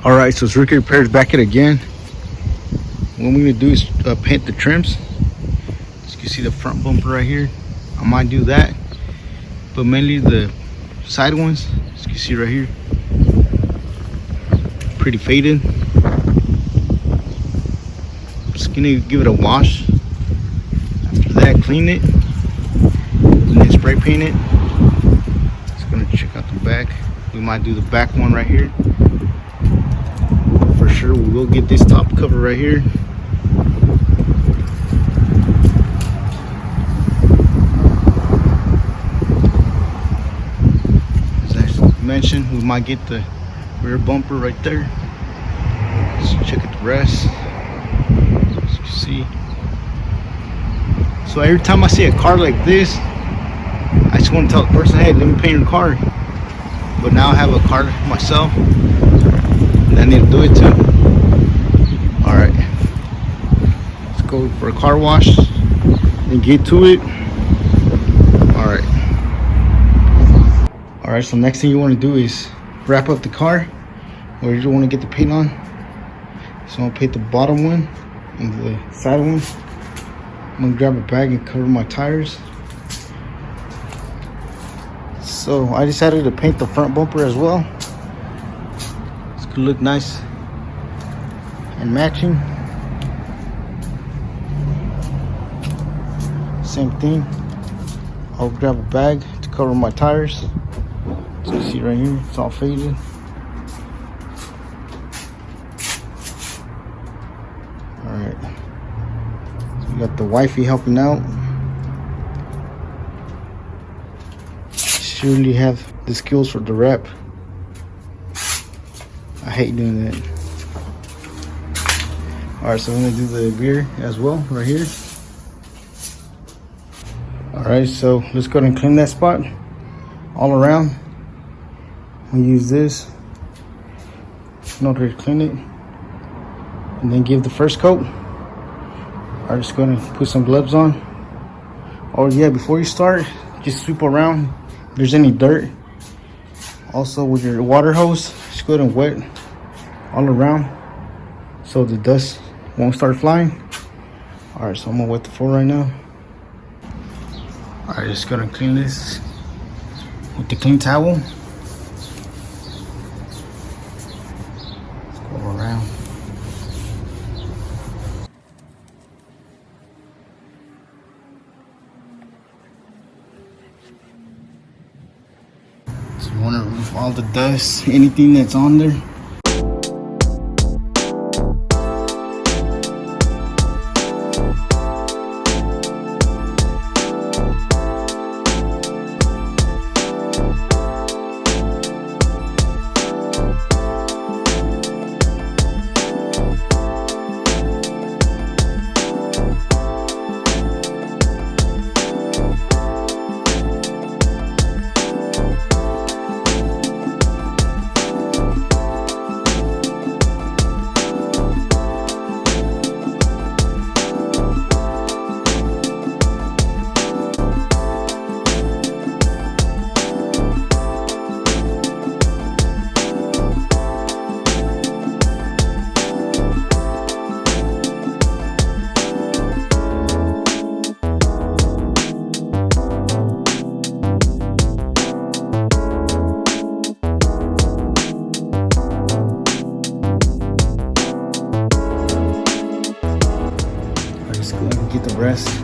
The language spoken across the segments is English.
Alright, so it's Ricky Repairs back at again. What we're gonna do is paint the trims. As you can see the front bumper right here. I might do that, but mainly the side ones, as you can see right here, pretty faded. Just gonna give it a wash. After that, clean it and then spray paint it. Just gonna check out the back. We might do the back one right here. For sure, we will get this top cover right here. As I mentioned, we might get the rear bumper right there. Let's check out the rest. As you can see. So every time I see a car like this, I just want to tell the person, hey, let me paint your car. But now I have a car myself, and I need to do it too. Alright, let's go for a car wash and get to it. Alright, so next thing you want to do is wrap up the car where you want to get the paint on. So I'm gonna paint the bottom one and the side one. I'm gonna grab a bag and cover my tires. So I decided to paint the front bumper as well. It's gonna look nice and matching. Same thing. I'll grab a bag to cover my tires. As you can see right here, it's all faded. Alright. So we got the wifey helping out. She really have the skills for the wrap. I hate doing that. Alright, so I'm gonna do the rear as well, right here. Alright, so let's go ahead and clean that spot all around. I'm gonna use this in order to clean it and then give the first coat. I'm just gonna put some gloves on. Oh yeah, before you start, just sweep around if there's any dirt. Also with your water hose, just go ahead and wet all around so the dust won't start flying. Alright, so I'm gonna wet the floor right now. Alright, just gonna clean this with the clean towel. Let's go around. So you wanna remove all the dust, anything that's on there. Just go ahead and get the rest.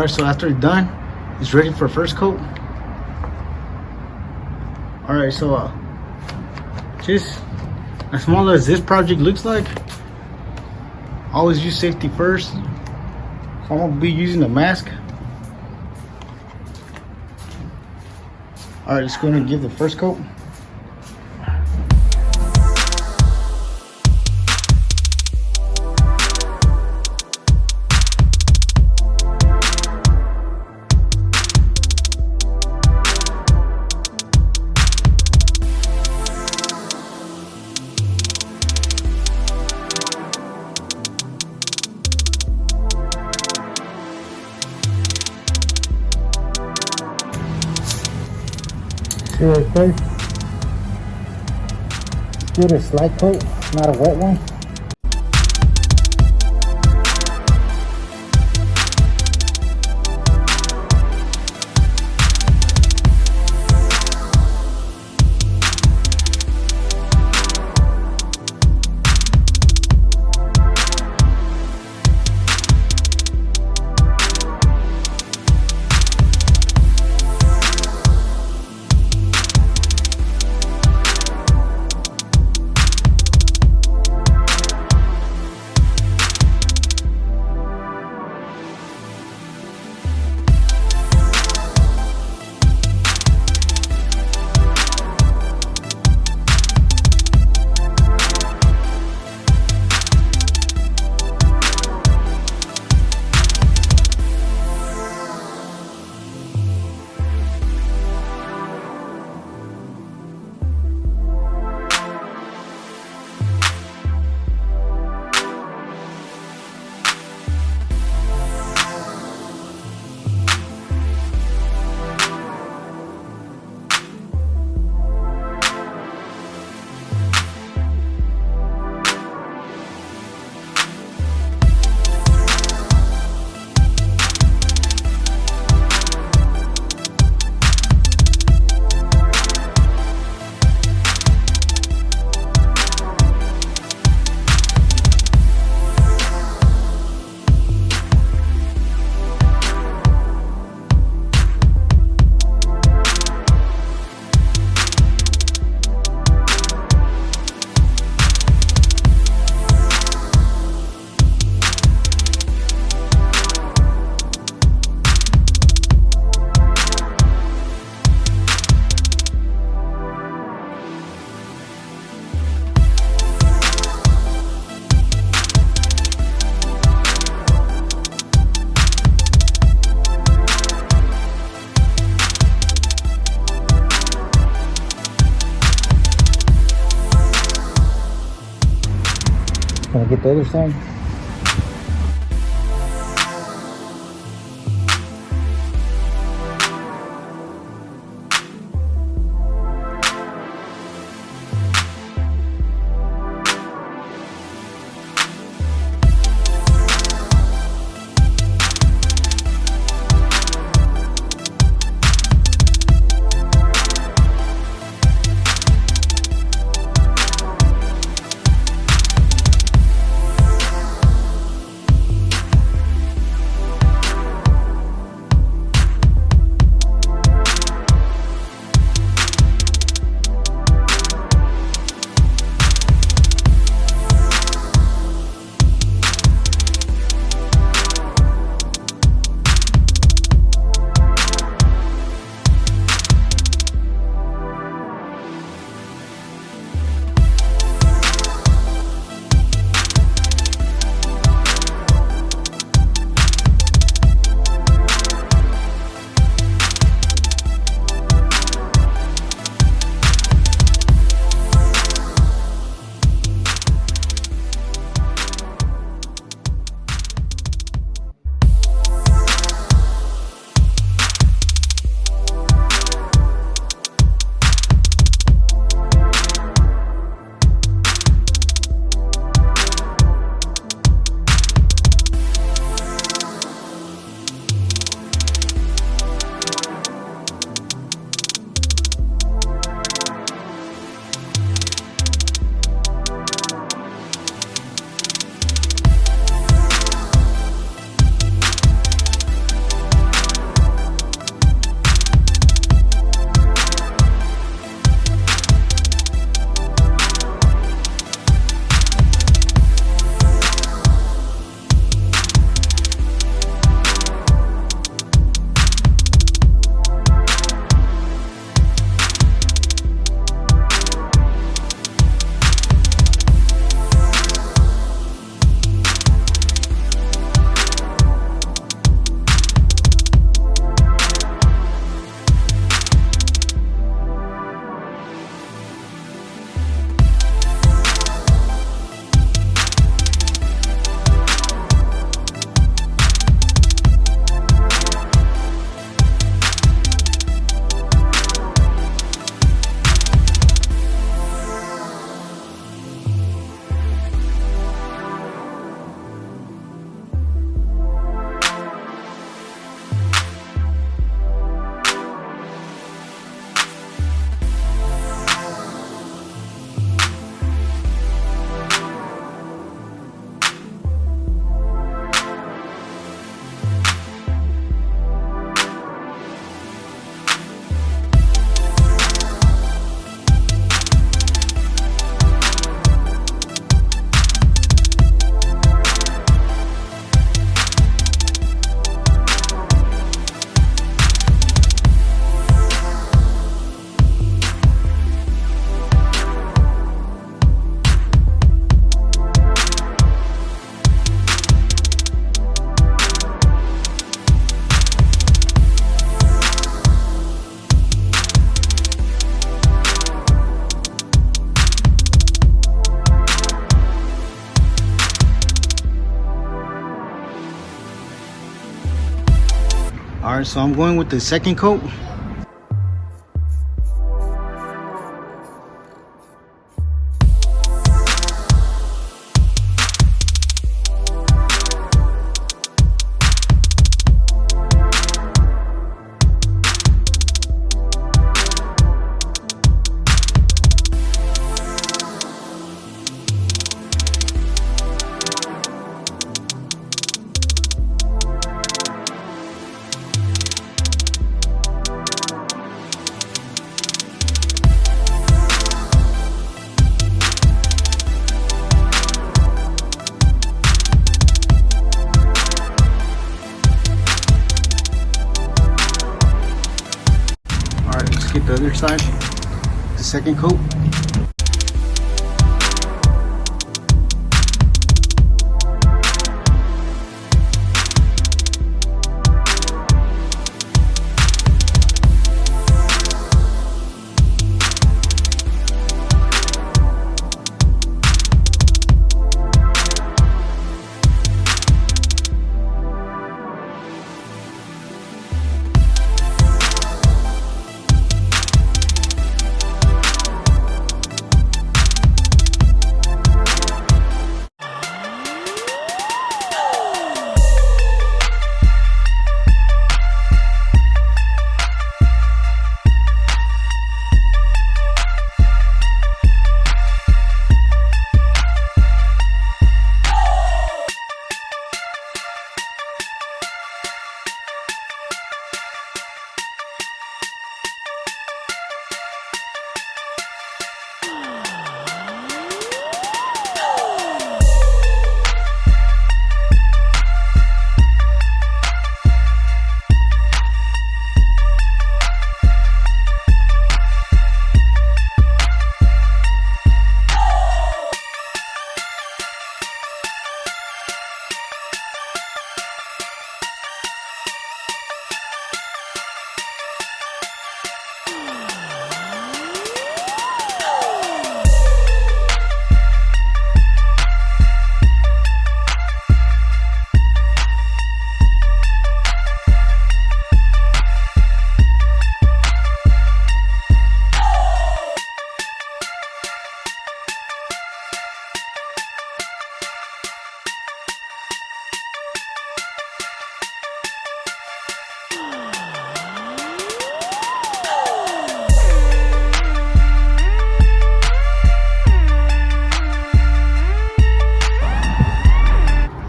Alright, so after it's done, it's ready for first coat. Alright, so just as small as this project looks like, always use safety first. So I'm gonna be using a mask. Alright, just going to give the first coat. See right there? Give it a slight coat, not a wet one. Can I get the other side? All right, so I'm going with the second coat. All right, let's get the other side, the second coat.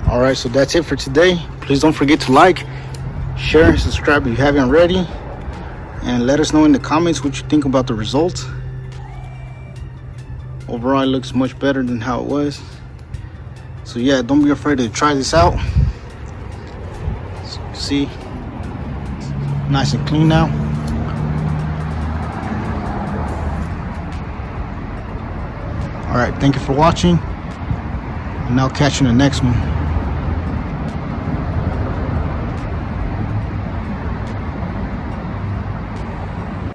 All right, so that's it for today. Please don't forget to like, share, and subscribe if you haven't already. And let us know in the comments what you think about the results. Overall, it looks much better than how it was. So yeah, don't be afraid to try this out. So you see, nice and clean now. All right, thank you for watching, and I'll catch you in the next one.